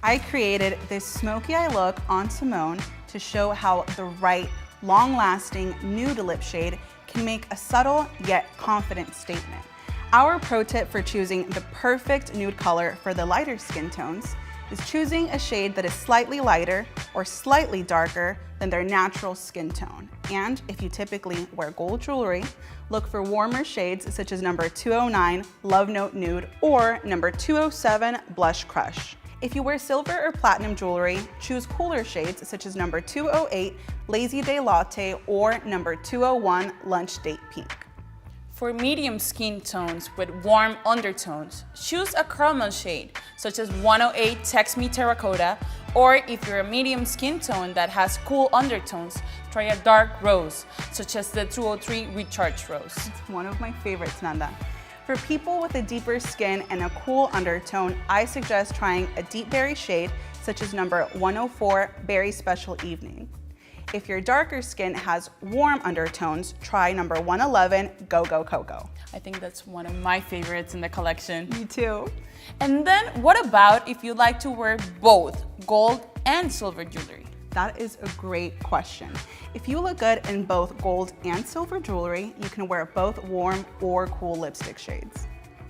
I created this smoky eye look on Simone to show how the right, long-lasting nude lip shade can make a subtle yet confident statement. Our pro tip for choosing the perfect nude color for the lighter skin tones is choosing a shade that is slightly lighter or slightly darker than their natural skin tone. And if you typically wear gold jewelry, look for warmer shades such as number 209 Love Note Nude or number 207 Blush Crush. If you wear silver or platinum jewelry, choose cooler shades such as number 208 Lazy Day Latte or number 201 Lunch Date Pink. For medium skin tones with warm undertones, choose a chroma shade such as 108 Text Me Terracotta, or if you're a medium skin tone that has cool undertones, try a dark rose such as the 203 Recharge Rose. It's one of my favorites, Nanda. For people with a deeper skin and a cool undertone, I suggest trying a deep berry shade such as number 104 Berry Special Evening. If your darker skin has warm undertones, try number 111 Go Go Cocoa. I think that's one of my favorites in the collection. Me too. And then what about if you like to wear both gold and silver jewelry? That is a great question. If you look good in both gold and silver jewelry, you can wear both warm or cool lipstick shades.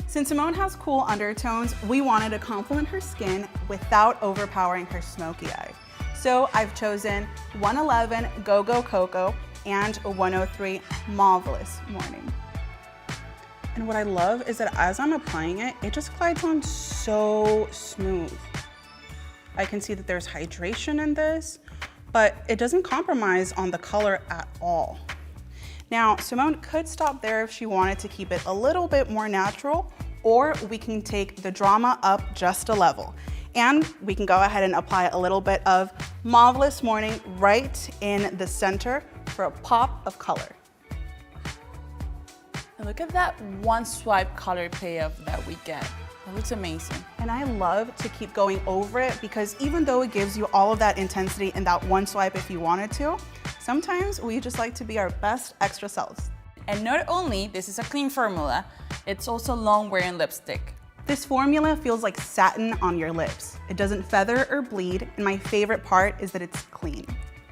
Since Simone has cool undertones, we wanted to complement her skin without overpowering her smoky eye. So I've chosen 111 Go Go Cocoa and a 103 Marvelous Morning. And what I love is that as I'm applying it, it just glides on so smooth. I can see that there's hydration in this, but it doesn't compromise on the color at all. Now, Simone could stop there if she wanted to keep it a little bit more natural, or we can take the drama up just a level. And we can go ahead and apply a little bit of Marvelous Morning right in the center for a pop of color. And look at that one swipe color payoff that we get. That looks amazing. And I love to keep going over it because even though it gives you all of that intensity in that one swipe if you wanted to, sometimes we just like to be our best extra selves. And not only this is a clean formula, it's also long wearing lipstick. This formula feels like satin on your lips. It doesn't feather or bleed, and my favorite part is that it's clean.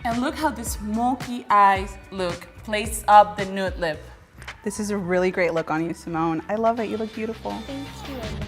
And look how this smoky eyes look plays up the nude lip. This is a really great look on you, Simone. I love it, you look beautiful. Thank you.